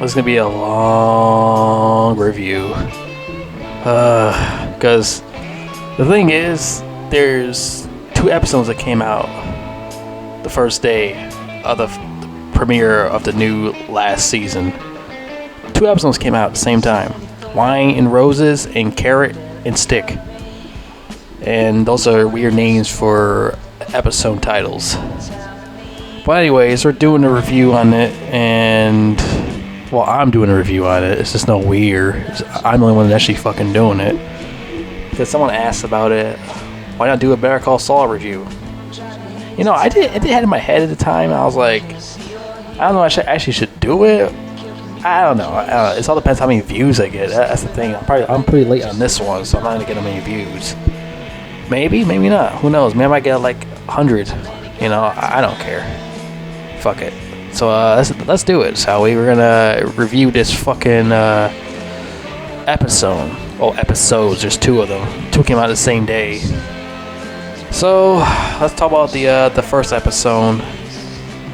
This is gonna be a long review. Because the thing is, there's 2 episodes that came out the first day of the premiere of the new last season. 2 episodes came out at the same time. Wine and Roses and Carrot and Stick. And those are weird names for episode titles. But anyways, we're doing a review on it, and well, I'm doing a review on it. It's just no weird. I'm the only one that's actually fucking doing it. Because someone asked about it. Why not do a Better Call Saul review? You know, I did have it in my head at the time. I was like, I don't know, I actually should do it. I don't know. It all depends how many views I get. That's the thing. I'm pretty late on this one, so I'm not gonna get that many views. Maybe not. Who knows? Maybe I might get like 100. You know, I don't care. Fuck it. So let's do it, shall we? We're gonna review this fucking episode. Oh, episodes. There's 2 of them. 2 came out the same day. So let's talk about the first episode.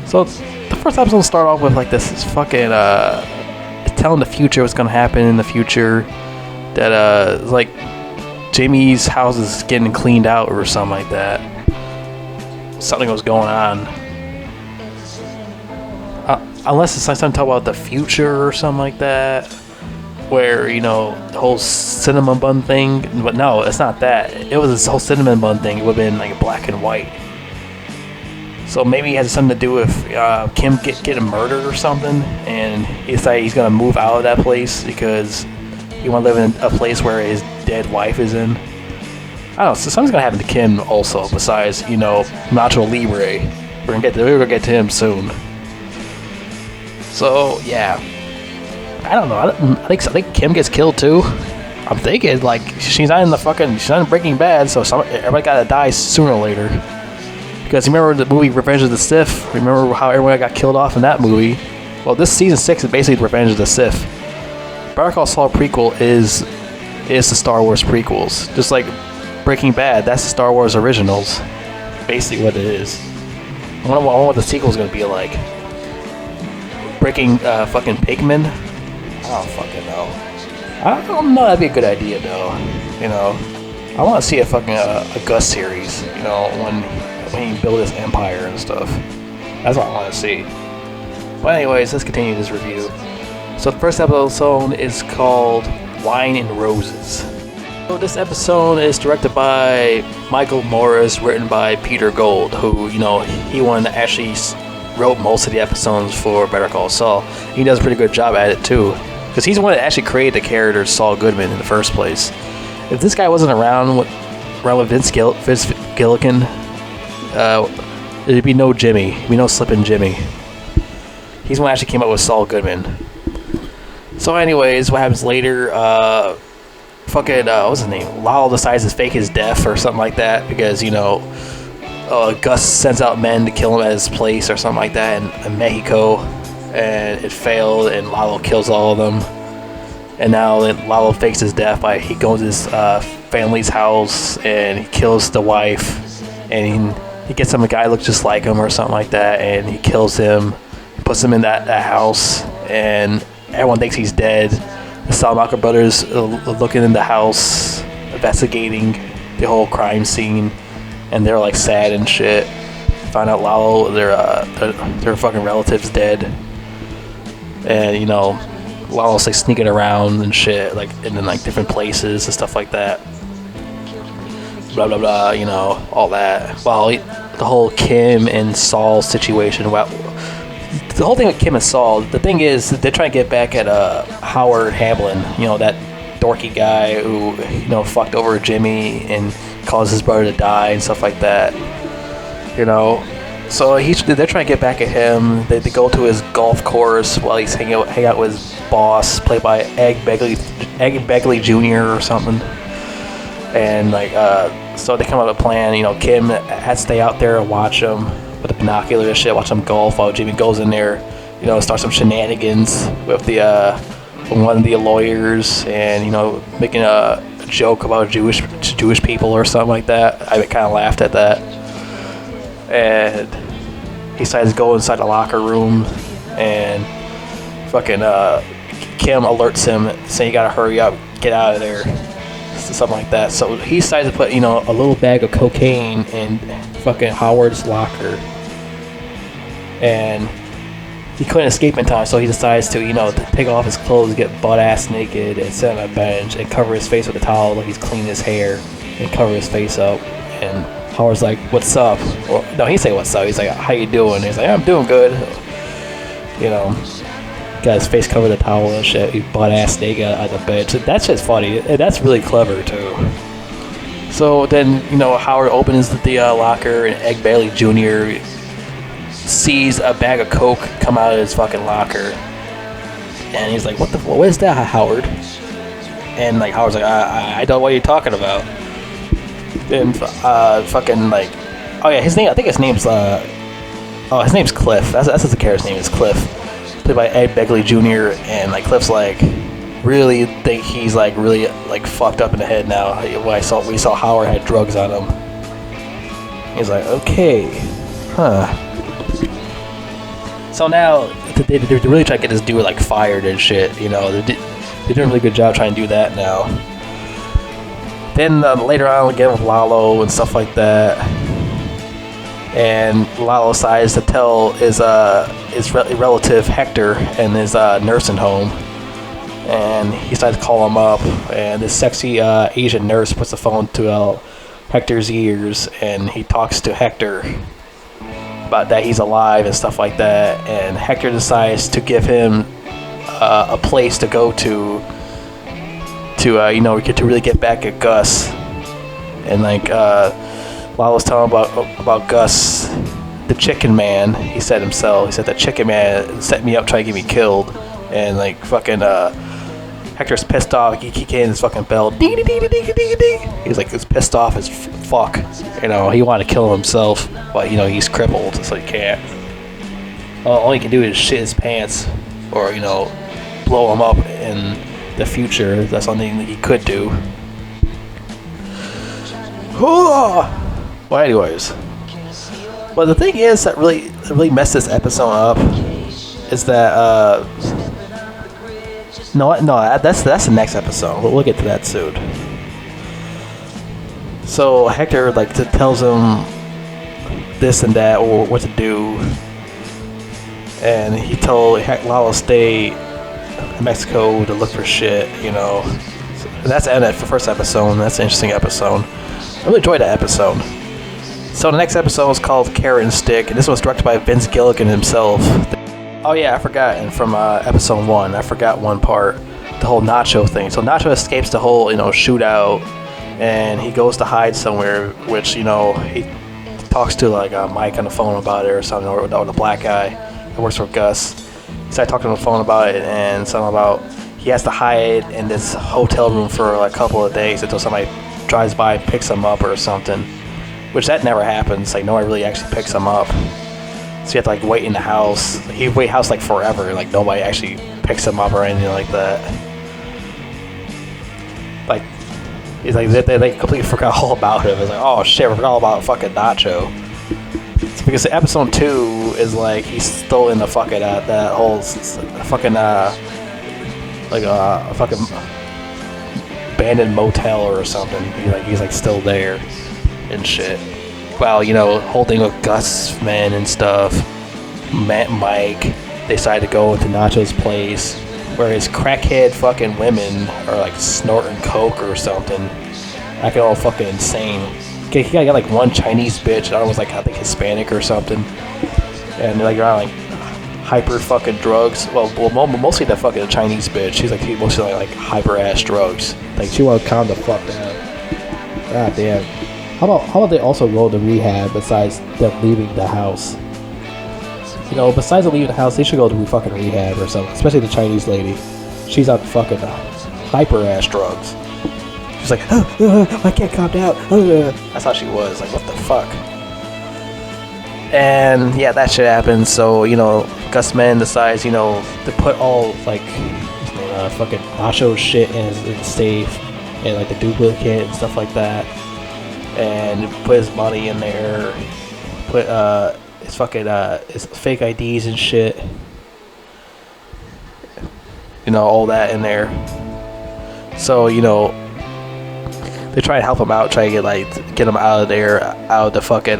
So the first episode started off with like this fucking it's telling the future, what's gonna happen in the future. That it's like Jimmy's house is getting cleaned out or something like that. Something was going on. Unless it's like something talk about the future or something like that, where, you know, the whole cinnamon bun thing. But no, it's not that. It was this whole cinnamon bun thing. It would have been like black and white. So maybe it has something to do with Kim getting murdered or something, and he decided he's gonna move out of that place because he want to live in a place where his dead wife is in. I don't know. So something's gonna happen to Kim also. Besides, you know, Nacho Libre. We're gonna get to him soon. So yeah, I don't know. I think Kim gets killed too. I'm thinking like she's not in Breaking Bad, so everybody gotta die sooner or later. Because you remember the movie Revenge of the Sith? Remember how everyone got killed off in that movie? Well, this season 6 is basically Revenge of the Sith. Better Call Saul prequel is the Star Wars prequels, just like Breaking Bad. That's the Star Wars originals. Basically, what it is. I wonder what the sequel is gonna be like. Breaking fucking Pigman? I don't fucking know. I don't know. That'd be a good idea though. You know, I want to see a fucking a Gus series. You know, when he built his empire and stuff. That's what I want to see. But anyways, let's continue this review. So the first episode is called Wine and Roses. So this episode is directed by Michael Morris, written by Peter Gold, who, you know, he actually wrote most of the episodes for Better Call Saul. He does a pretty good job at it too, because he's the one that actually created the character Saul Goodman in the first place. If this guy wasn't around with Vince Gilligan, there'd be no Jimmy. There'd be no Slippin' Jimmy. He's the one that actually came up with Saul Goodman. So anyways, what happens later, what's his name? Lyle decides to fake his death or something like that, because, you know, Gus sends out men to kill him at his place or something like that in Mexico, and it failed, and Lalo kills all of them. And now Lalo fakes his death by he goes to his family's house and he kills the wife, and he gets some guy who looks just like him or something like that, and he kills him, puts him in that house, and everyone thinks he's dead. The Salamanca brothers looking in the house, investigating the whole crime scene, and they're like sad and shit. Find out Lalo, their fucking relative's dead, and, you know, Lalo's like sneaking around and shit, like in like different places and stuff like that. Blah blah blah, you know, all that. Well, the whole Kim and Saul situation. Well, the whole thing with Kim and Saul, the thing is, they're trying to get back at Howard Hamlin, you know, that dorky guy who, you know, fucked over Jimmy and caused his brother to die and stuff like that, you know. So they're trying to get back at him. They go to his golf course while he's hang out with his boss, played by Egg Begley Jr. or something. And like, so they come up with a plan. You know, Kim has to stay out there and watch him with the binoculars and shit, watch him golf while Jimmy goes in there, you know, start some shenanigans with one of the lawyers, and, you know, making a joke about Jewish people or something like that. I kind of laughed at that. And he decides to go inside the locker room and fucking Kim alerts him saying you gotta hurry up, get out of there, something like that. So he decides to put a little bag of cocaine in fucking Howard's locker, and he couldn't escape in time, so he decides to to take off his clothes, get butt ass naked, and sit on a bench and cover his face with a towel like he's cleaning his hair, and cover his face up. And Howard's like, "What's up?" Well, no, he say, "What's up?" He's like, "How you doing?" He's like, "I'm doing good." Got his face covered with a towel and shit. He's butt ass naked on the bench. That's just funny. That's really clever too. So then, Howard opens the locker, and Egg Bailey Jr. sees a bag of coke come out of his fucking locker, and he's like, what is that, Howard? And like Howard's like, I don't know what you're talking about. And fucking like, oh yeah, his name's Cliff. That's the character's name is Cliff, played by Ed Begley Jr. And like Cliff's like really think he's like really like fucked up in the head now. We saw Howard had drugs on him. He's like, okay, huh. So now they really try to get this dude like fired and shit. They're doing a really good job trying to do that now. Then later on, again with Lalo and stuff like that, and Lalo decides to tell his relative Hector in his nursing home, and he decides to call him up, and this sexy Asian nurse puts the phone to Hector's ears, and he talks to Hector about that he's alive and stuff like that, and Hector decides to give him a place to go to really get back at Gus. And like Lalo's telling about Gus, the chicken man. He said the chicken man set me up trying to get me killed, and like fucking Hector's pissed off. He can't his fucking bell. Ding, ding, ding, ding, ding, ding. He's like, he's pissed off as fuck. He wanted to kill himself, but he's crippled, so he can't. All he can do is shit his pants, or blow him up in the future. That's something that he could do. Well, anyways, but the thing is that really messed this episode up is that that's the next episode. We'll get to that soon. So Hector tells him this and that or what to do, and he told Lalo stay in Mexico to look for shit. And that's the end of the first episode. And that's an interesting episode. I really enjoyed that episode. So the next episode is called Carrot and Stick, and this was directed by Vince Gilligan himself. Oh yeah, I forgot. And from episode 1, I forgot one part, the whole Nacho thing. So Nacho escapes the whole shootout, and he goes to hide somewhere, which he talks to Mike on the phone about it or something, or the black guy that works for Gus. He started talking on the phone about it, and something about he has to hide in this hotel room for a couple of days until somebody drives by and picks him up or something, which that never happens. Nobody really actually picks him up, so you have to wait in the house. He wait house forever, nobody actually picks him up or anything like that. He's they completely forgot all about him. It's oh shit, we forgot all about fucking Nacho. It's because the episode 2 is he's still in the fucking that whole fucking fucking abandoned motel or something. He's still there and shit. While holding with Gus man and stuff, Mike, they decided to go into Nacho's place where his crackhead fucking women are snorting coke or something, acting all fucking insane. He got one Chinese bitch, I was I think Hispanic or something, and they're on hyper fucking drugs. Well, mostly the fucking Chinese bitch. She's mostly hyper ass drugs. She want to calm the fuck down. God damn. How about they also go to rehab besides them leaving the house? Besides leaving the house, they should go to fucking rehab or something. Especially the Chinese lady. She's on fucking hyper ass drugs. She's I can't calm down. That's how she was. What the fuck? And yeah, that shit happens. So Gus Man decides to put all fucking Nacho's shit in his safe, and the duplicate and stuff like that, and put his money in there, put his fucking his fake IDs and shit, all that in there. So they try to help him out, try to get him out of there, out of the fucking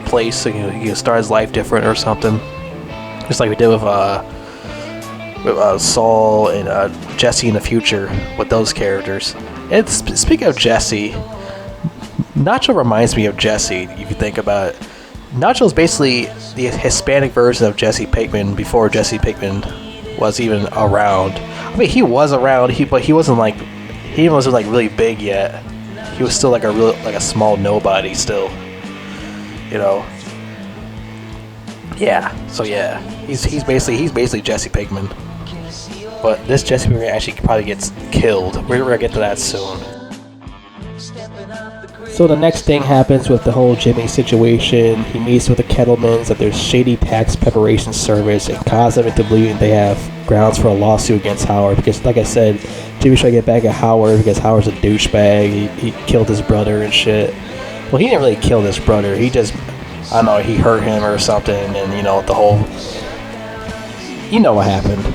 place, so he can start his life different or something, just like we did with Saul and Jesse in the future with those characters. And speaking of Jesse, Nacho reminds me of Jesse. If you think about it, Nacho's basically the Hispanic version of Jesse Pinkman before Jesse Pinkman was even around. I mean, he was around, but he wasn't really big yet. He was still like a small nobody still. Yeah. So yeah, he's basically Jesse Pinkman. But this Jesse Pinkman actually probably gets killed. We're gonna get to that soon. So the next thing happens with the whole Jimmy situation. He meets with the Kettlemans at their shady tax preparation service and causes them to believe they have grounds for a lawsuit against Howard. Because, like I said, Jimmy's trying to get back at Howard because Howard's a douchebag. He killed his brother and shit. Well, he didn't really kill his brother. He just, I don't know, he hurt him or something. And, the whole, what happened.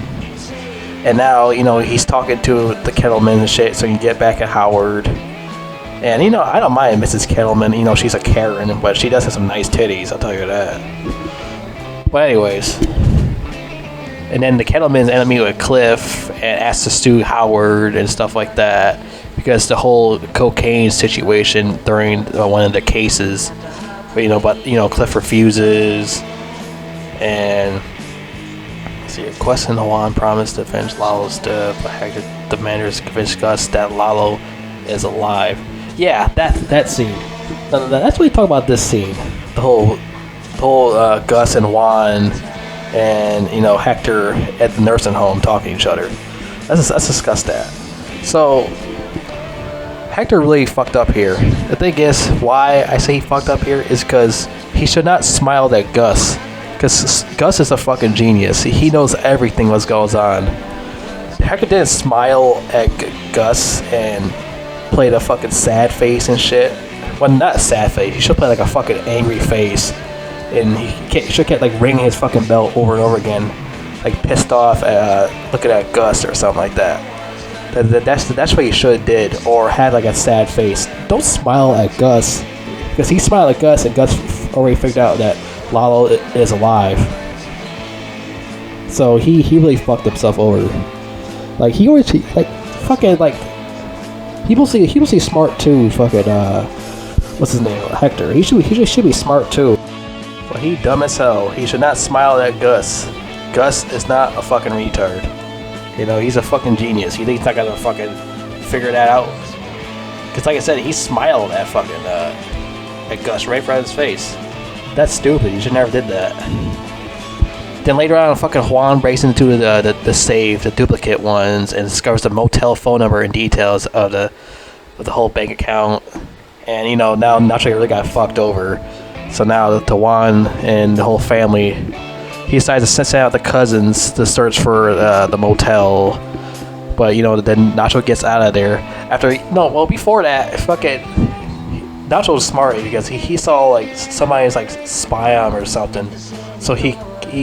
And now, he's talking to the Kettlemans and shit so he can get back at Howard. And, I don't mind Mrs. Kettleman. She's a Karen, but she does have some nice titties, I'll tell you that. But anyways. And then the Kettlemans end up meeting with Cliff and asks to sue Howard and stuff like that. Because the whole cocaine situation during one of the cases. But Cliff refuses. And... Quest and Juan promised to avenge Lalo's death, but Hector demanded to convince Gus that Lalo is alive. Yeah, that scene. That's what we talk about. This scene, the whole Gus and Juan, and Hector at the nursing home talking to each other. Let's discuss that. So Hector really fucked up here. The thing is, why I say he fucked up here is because he should not smile at Gus. Because Gus is a fucking genius. He knows everything what goes on. Hector didn't smile at Gus and played a fucking sad face and shit. Well, not a sad face. He should play like a fucking angry face. And he should kept like ringing his fucking bell over and over again. Like pissed off at looking at Gus or something like that. That's what he should have did. Or had like a sad face. Don't smile at Gus. Because he smiled at Gus and Gus already figured out that Lalo is alive. So he really fucked himself over. Like he always fucking like people see smart too. Fucking what's his name? Hector. He should be smart too. But he dumb as hell. He should not smile at Gus. Gus is not a fucking retard. He's a fucking genius. You think he's not gonna fucking figure that out? Cause like I said, he smiled at fucking at Gus right in front of his face. That's stupid. You should never did that. Then later on, fucking Juan breaks into the safe, the duplicate ones, and discovers the motel phone number and details of the whole bank account. And now Nacho really got fucked over. So now the Juan and the whole family, he decides to send out the cousins to search for the motel. But then Nacho gets out of there before that, fucking Nacho was smart because he saw like somebody's like spy on him or something. So he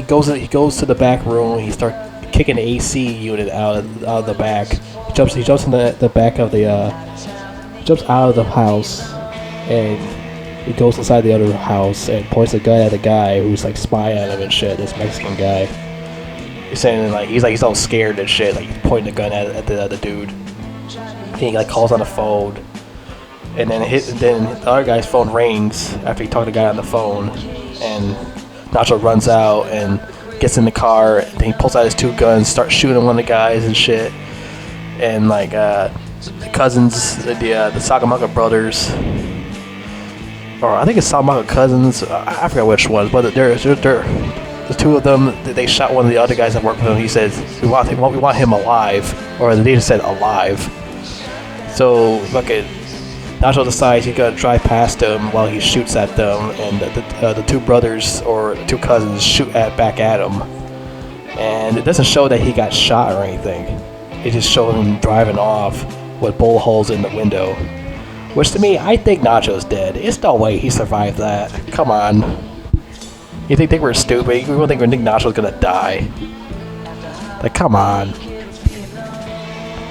goes to the back room. He starts kicking the AC unit out of the back. He jumps in the back of the jumps out of the house, and he goes inside the other house and points a gun at the guy who's like spying on him and shit. This Mexican guy. He's saying like he's all scared and shit. Like he's pointing the gun at the other dude. And he like calls on the phone. And then the other guy's phone rings after he talked to the guy on the phone, and Nacho runs out and gets in the car. And then he pulls out his two guns, starts shooting one of the guys and shit. And like the cousins, the Sagamaka brothers, or I think it's Sagamaka cousins. I forgot which ones, but they're the two of them. They shot one of the other guys that worked with him. He says we want him alive, or they just said alive. So fucking Nacho decides he's gonna drive past them while he shoots at them, and the two brothers or two cousins shoot back at him. And it doesn't show that he got shot or anything. It just shows him driving off with bullet holes in the window. Which to me, I think Nacho's dead. It's no way he survived that. Come on. You think they were stupid? You don't think Nacho's gonna die? Like, come on.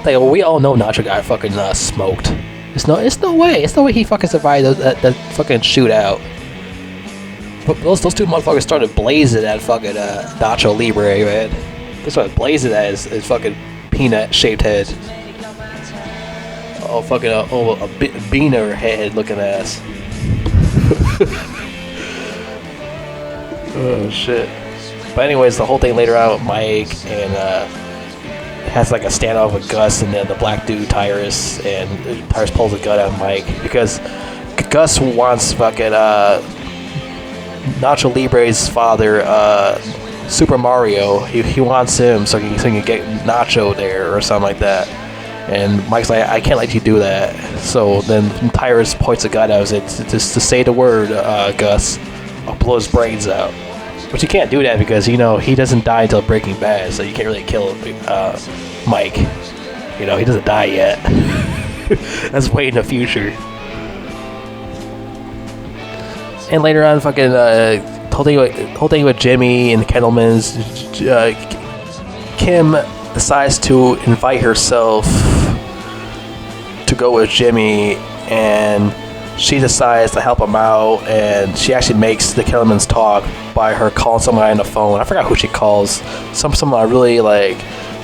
Like, we all know Nacho got fucking smoked. It's no way he fucking survived that fucking shootout. But those two motherfuckers started blazing at fucking Nacho Libre, man. They started blazing at his fucking peanut-shaped head. Oh, fucking a beaner head looking ass. Oh shit. But anyways, the whole thing later on with Mike and has like a standoff with Gus and then the black dude Tyrus, and Tyrus pulls a gun at Mike because Gus wants fucking Nacho Libre's father, Super Mario. He wants him so he can get Nacho there or something like that. And Mike's like, I can't let you do that. So then Tyrus points a gun at him and says, just to say the word, Gus, I'll blow his brains out. But you can't do that because, you know, he doesn't die until Breaking Bad, so you can't really kill Mike. You know, he doesn't die yet. That's way in the future. And later on, fucking, whole thing with Jimmy and the Kettlemans, Kim decides to invite herself to go with Jimmy, and she decides to help him out, and she actually makes the Kettlemans talk by her calling somebody on the phone. I forgot who she calls. Some really like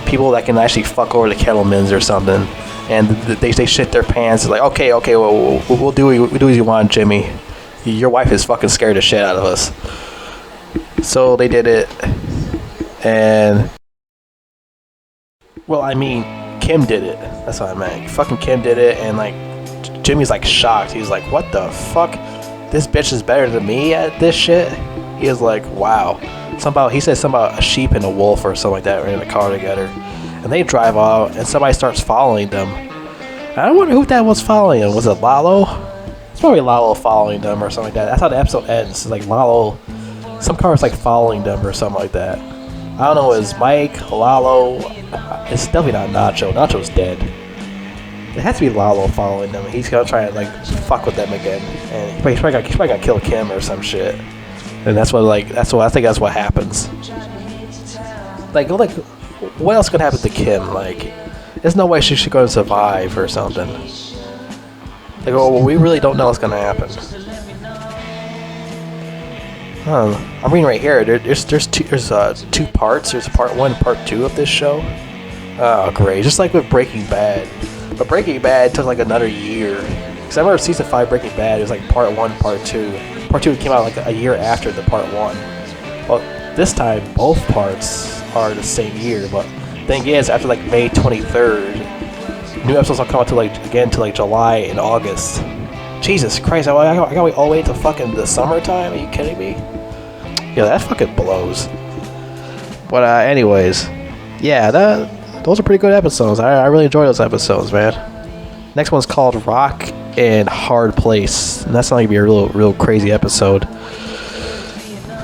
people that can actually fuck over the Kettlemans or something, and they shit their pants. It's like, okay, well, we'll do as you want, Jimmy. Your wife is fucking scared the shit out of us. So they did it, and well, I mean, Kim did it. That's what I meant. Fucking Kim did it, and like Jimmy's like shocked. He's like, what the fuck? This bitch is better than me at this shit? He is like, wow. He said something about a sheep and a wolf or something like that. We're in a car together. And they drive off, and somebody starts following them. And I wonder who that was following them. Was it Lalo? It's probably Lalo following them or something like that. That's how the episode ends. It's like Lalo, some car is like following them or something like that. I don't know, is Mike, Lalo? It's definitely not Nacho. Nacho's dead. It has to be Lalo following them. He's gonna try to like fuck with them again, and he's probably gonna kill Kim or some shit. And I think that's what happens. Like, what else could happen to Kim? Like, there's no way she's gonna survive or something. Like, well, we really don't know what's gonna happen. I'm reading right here. There's two parts. There's part 1, part 2 of this show. Oh, great! Just like with Breaking Bad. But Breaking Bad took like another year. Because I remember season 5 Breaking Bad, it was like part 1, part 2. Part 2 came out like a year after the part 1. Well, this time, both parts are the same year. But the thing is, after like May 23rd, new episodes don't come out till July and August. Jesus Christ, I gotta wait all the way till fucking the summertime? Are you kidding me? Yeah, that fucking blows. But anyways, yeah, those are pretty good episodes. I really enjoy those episodes, man. Next one's called Rock and Hard Place, and that's not gonna be a real crazy episode.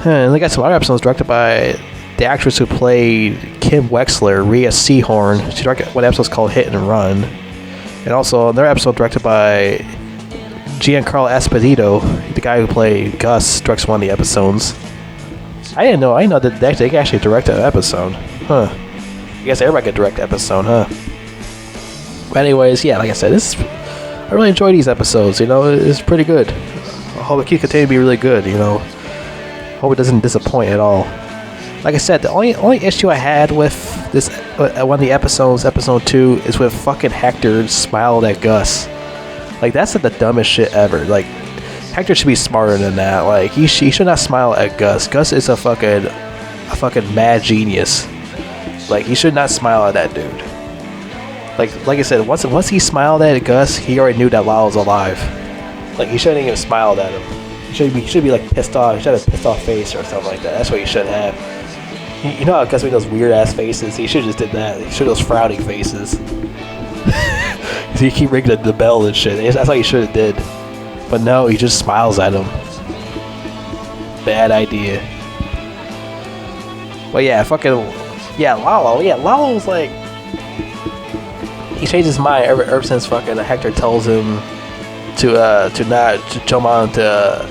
And they got some other episodes directed by the actress who played Kim Wexler, Rhea Seehorn. She directed one episode called Hit and Run, and also another episode directed by Giancarlo Esposito, the guy who played Gus, directs one of the episodes. I didn't know that they can actually direct an episode. Huh. I guess everybody could direct an episode, huh? But anyways, yeah, like I said, I really enjoy these episodes, you know, it's pretty good. I hope it can continue to be really good, you know. Hope it doesn't disappoint at all. Like I said, the only issue I had with this one of the episodes, episode 2, is with fucking Hector smiled at Gus. Like, that's like the dumbest shit ever. Like, Hector should be smarter than that. Like, he should not smile at Gus. Gus is a fucking mad genius. Like, he should not smile at that dude. Like I said, once he smiled at Gus, he already knew that Lalo was alive. Like, he shouldn't even smiled at him. He should be like pissed off. He should have a pissed off face or something like that. That's what he should have. You know how Gus made those weird ass faces? He should have just did that. He should have those frowning faces. He keep ringing the bell and shit. That's what he should have did. But no, he just smiles at him. Bad idea. But yeah, Lalo. Yeah, Lalo's like, he changed his mind ever since fucking Hector tells him to not jump on to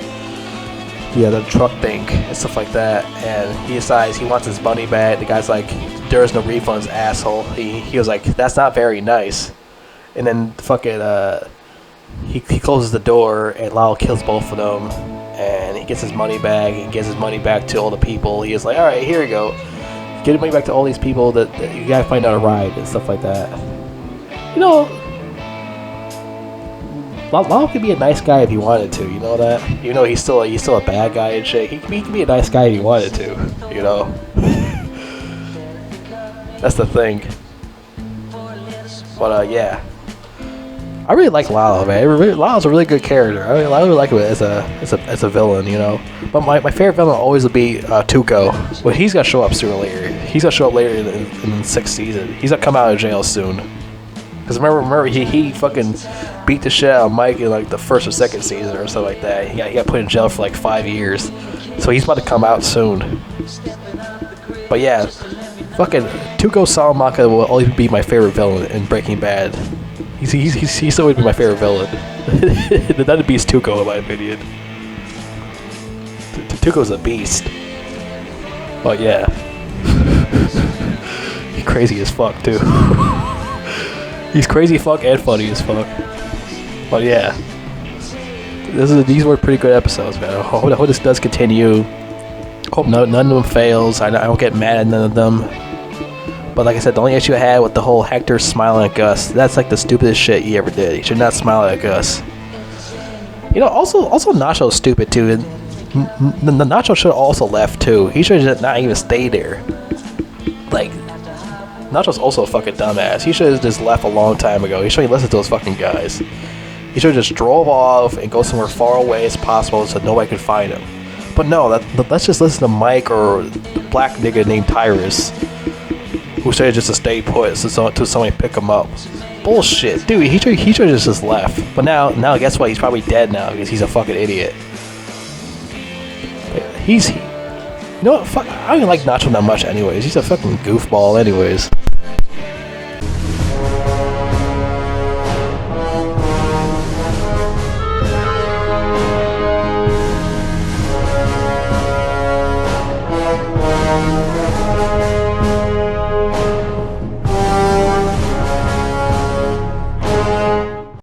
the truck thing and stuff like that, and he decides he wants his money back. The guy's like, "There is no refunds, asshole." He was like, "That's not very nice," and then fucking he closes the door, and Lyle kills both of them, and he gets his money back. And gives his money back to all the people. He is like, "All right, here we go. Get your money back to all these people that you gotta find out a ride and stuff like that." You know, Lyle could be a nice guy if he wanted to. You know that. You know he's still a bad guy and shit. He could be a nice guy if he wanted to. You know. That's the thing. But yeah, I really like Lyle, man. Lyle's a really good character. I really like him as a villain, you know. But my favorite villain always will be Tuco. Well, he's gonna show up sooner or later. He's gonna show up later in the 6th season. He's gonna come out of jail soon. Cause remember he fucking beat the shit out of Mike in like the 1st or 2nd season or something like that. He got put in jail for like 5 years. So he's about to come out soon. But yeah, fucking Tuco Salamanca will always be my favorite villain in Breaking Bad. He's still would be my favorite villain. That'd beast Tuco in my opinion. Tuco's a beast. But yeah, he's crazy as fuck too. He's crazy as fuck and funny as fuck. But yeah, these were pretty good episodes, man. I hope this does continue. Hope none of them fails. I don't get mad at none of them. But like I said, the only issue I had with the whole Hector smiling at Gus, that's like the stupidest shit he ever did. He should not smile at Gus. You know, also Nacho's stupid too. And the Nacho should have also left too. He should have not even stayed there. Like, Nacho's also a fucking dumbass. He should have just left a long time ago. He should have listened to those fucking guys. He should have just drove off and go somewhere far away as possible so nobody could find him. But no, let's just listen to Mike or the black nigga named Tyrus, who should have just stayed put to somebody pick him up. Bullshit, dude. He should have just left. But now guess what? He's probably dead now because he's a fucking idiot. You know what? Fuck, I don't even like Nacho that much anyways. He's a fucking goofball anyways.